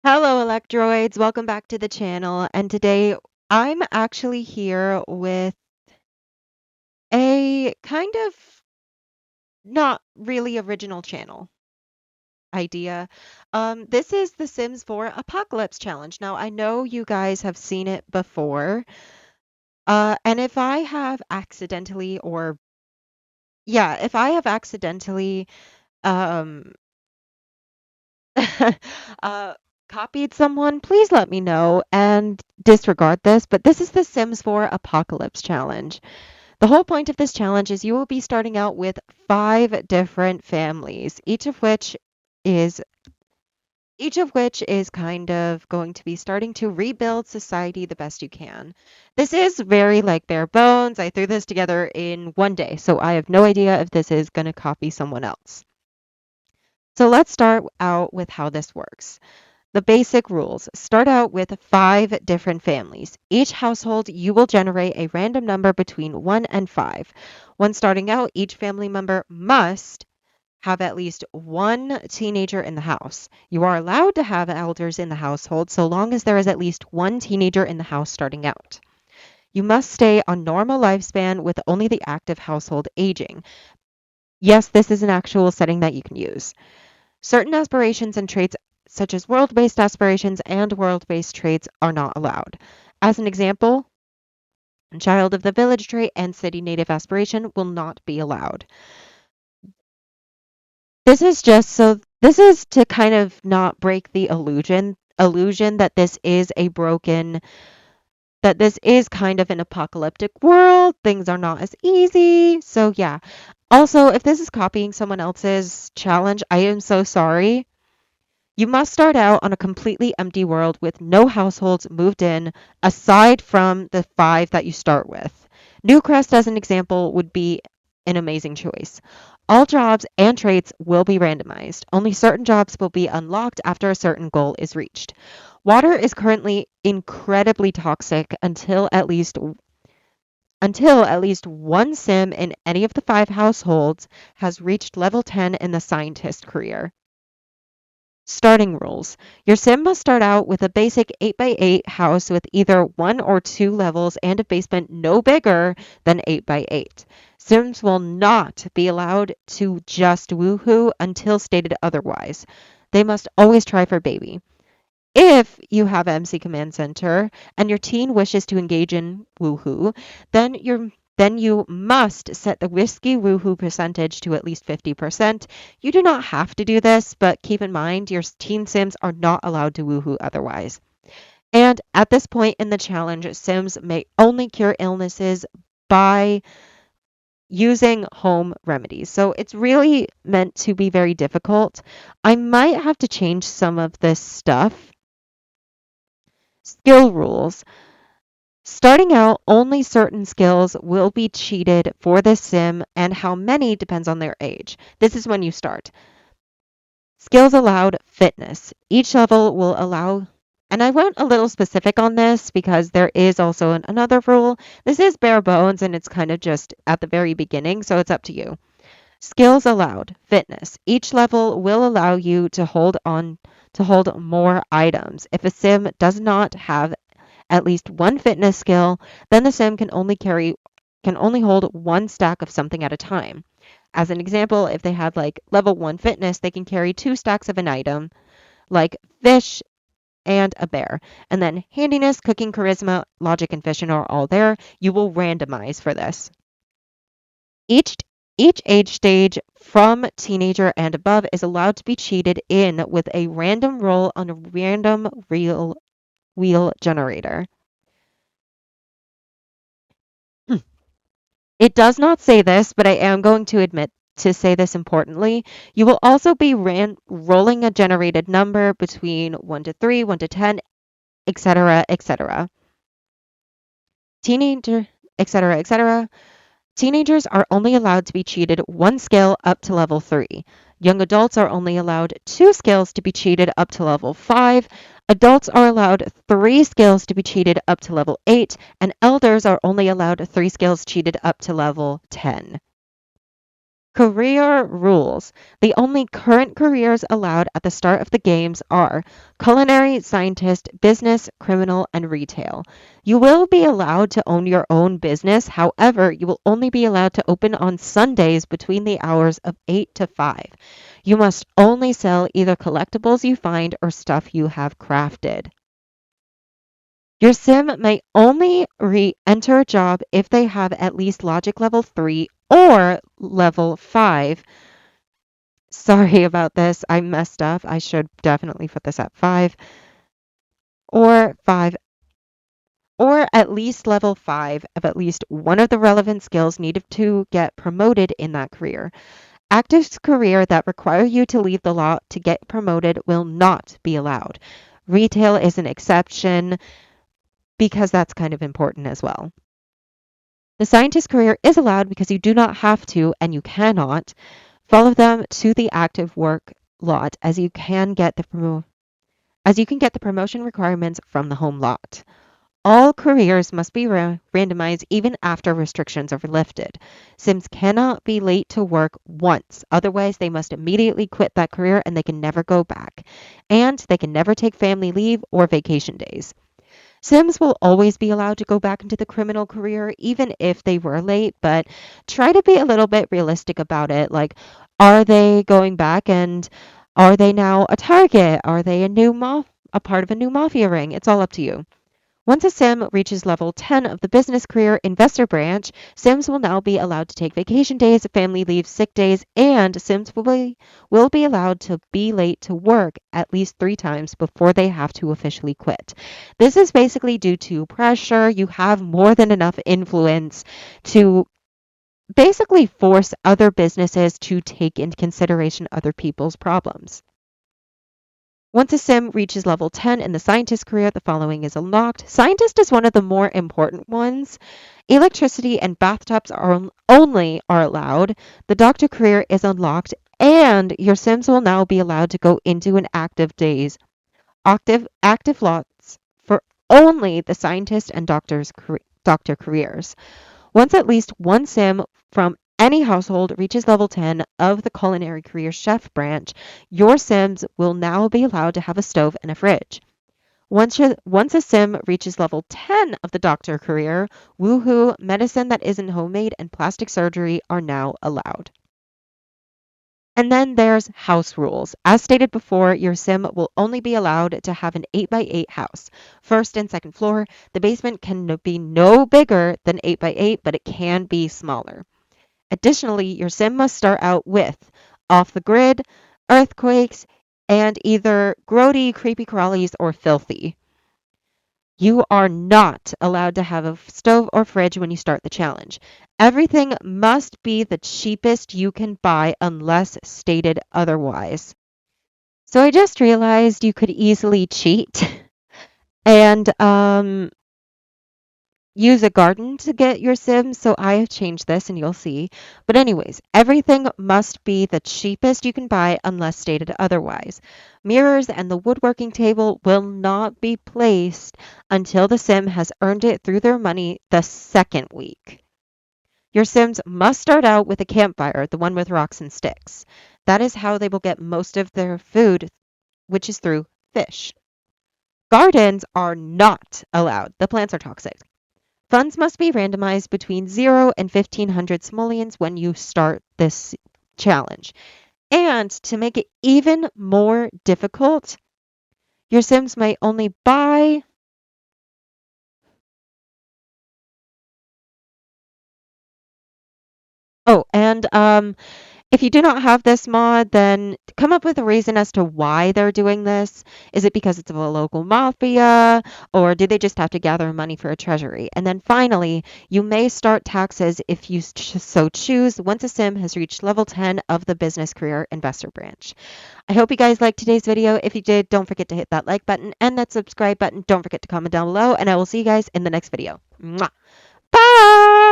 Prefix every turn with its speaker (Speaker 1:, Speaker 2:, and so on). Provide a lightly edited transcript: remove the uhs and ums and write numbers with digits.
Speaker 1: Hello, Electroids. Welcome back to the channel. And today I'm actually here with a kind of not really original channel idea. This is the Sims 4 Apocalypse Challenge. Now, I know you guys have seen it before. And if I have accidentally or yeah, if I have accidentally um uh copied someone, please let me know and disregard this. But this is the Sims 4 Apocalypse Challenge. The whole point of this challenge is you will be starting out with 5 different families, is each of which is kind of going to be starting to rebuild society the best you can. This is very like bare bones. I threw this together in one day, so I have no idea if this is going to copy someone else. So let's start out with how this works. The basic rules start out with 5 different families. Each household, you will generate a random number between 1 and 5. When starting out, each family member must have at least one teenager in the house. You are allowed to have elders in the household so long as there is at least one teenager in the house starting out. You must stay on normal lifespan with only the active household aging. Yes, this is an actual setting that you can use. Certain aspirations and traits, such as world based aspirations and world based traits, are not allowed. As an example, child of the village trait and city native aspiration will not be allowed. This is to kind of not break the illusion that this is kind of an apocalyptic world. Things are not as easy. So yeah. Also, if this is copying someone else's challenge, I am so sorry. You must start out on a completely empty world with no households moved in, aside from the 5 that you start with. Newcrest, as an example, would be an amazing choice. All jobs and traits will be randomized. Only certain jobs will be unlocked after a certain goal is reached. Water is currently incredibly toxic until at least one sim in any of the 5 households has reached level 10 in the scientist career. Starting rules. Your sim must start out with a basic 8x8 house with either 1 or 2 levels and a basement no bigger than 8x8. Sims will not be allowed to just woohoo until stated otherwise. They must always try for baby. If you have MC Command Center and your teen wishes to engage in woohoo, then you must set the risky woohoo percentage to at least 50%. You do not have to do this, but keep in mind your teen sims are not allowed to woohoo otherwise. And at this point in the challenge, sims may only cure illnesses by using home remedies. So it's really meant to be very difficult. I might have to change some of this stuff. Skill rules. Starting out, only certain skills will be cheated for this sim, and how many depends on their age. This is when you start. Skills allowed fitness. Each level will allow, and I went a little specific on this because there is also another rule. This is bare bones and it's kind of just at the very beginning, so it's up to you. Skills allowed fitness. Each level will allow you to hold more items. If a sim does not have at least one fitness skill, then the sim can only hold one stack of something at a time. As an example, if they have like level 1 fitness, they can carry 2 stacks of an item, like fish and a bear. And then handiness, cooking, charisma, logic, and vision are all there. You will randomize for this. Each each age stage from teenager and above is allowed to be cheated in with a random roll on a random real wheel generator. It does not say this, but I am going to admit to say this importantly. You will also be rolling a generated number between 1 to 3, 1 to 10, etc., etc. Teenager, etc., etc. Teenagers are only allowed to be cheated 1 skill up to level 3. Young adults are only allowed 2 skills to be cheated up to level 5. Adults are allowed 3 skills to be cheated up to level 8, and elders are only allowed 3 skills cheated up to level 10. Career rules. The only current careers allowed at the start of the games are culinary, scientist, business, criminal, and retail. You will be allowed to own your own business. However, you will only be allowed to open on Sundays between the hours of 8 to 5. You must only sell either collectibles you find or stuff you have crafted. Your sim may only re-enter a job if they have at least logic level 3 or level 5. Sorry about this. I messed up. I should definitely put this at 5 or at least level 5 of at least one of the relevant skills needed to get promoted in that career. Active career that require you to leave the lot to get promoted will not be allowed. Retail is an exception because that's kind of important as well. The scientist career is allowed because you do not have to and you cannot follow them to the active work lot as you can get the promotion requirements from the home lot. All careers must be randomized even after restrictions are lifted. Sims cannot be late to work once, otherwise they must immediately quit that career and they can never go back. And they can never take family leave or vacation days. Sims will always be allowed to go back into the criminal career, even if they were late, but try to be a little bit realistic about it. Like, are they going back and are they now a target? Are they a part of a new mafia ring? It's all up to you. Once a sim reaches level 10 of the business career investor branch, sims will now be allowed to take vacation days, family leave, sick days, and sims will be allowed to be late to work at least 3 times before they have to officially quit. This is basically due to pressure. You have more than enough influence to basically force other businesses to take into consideration other people's problems. Once a sim reaches level 10 in the scientist career, the following is unlocked. Scientist is one of the more important ones. Electricity and bathtubs only are allowed. The doctor career is unlocked, and your sims will now be allowed to go into an active lots for only the scientist and doctor careers. Once at least one sim from any household reaches level 10 of the culinary career chef branch, your sims will now be allowed to have a stove and a fridge. Once a sim reaches level 10 of the doctor career, woohoo, medicine that isn't homemade and plastic surgery are now allowed. And then there's house rules. As stated before, your sim will only be allowed to have an 8x8 house. First and second floor, the basement can be no bigger than 8x8, but it can be smaller. Additionally, your sim must start out with off the grid, earthquakes, and either grody, creepy crawlies, or filthy. You are not allowed to have a stove or fridge when you start the challenge. Everything must be the cheapest you can buy unless stated otherwise. So I just realized you could easily cheat and use a garden to get your sims, so I have changed this and you'll see. But anyways, everything must be the cheapest you can buy unless stated otherwise. Mirrors and the woodworking table will not be placed until the sim has earned it through their money the second week. Your sims must start out with a campfire, the one with rocks and sticks. That is how they will get most of their food, which is through fish. Gardens are not allowed. The plants are toxic. Funds must be randomized between 0 and 1,500 simoleons when you start this challenge. And to make it even more difficult, your sims may only buy and if you do not have this mod, then come up with a reason as to why they're doing this. Is it because it's of a local mafia, or do they just have to gather money for a treasury? And then finally, you may start taxes if you so choose once a sim has reached level 10 of the business career investor branch. I hope you guys liked today's video. If you did, don't forget to hit that like button and that subscribe button. Don't forget to comment down below, and I will see you guys in the next video. Mwah. Bye!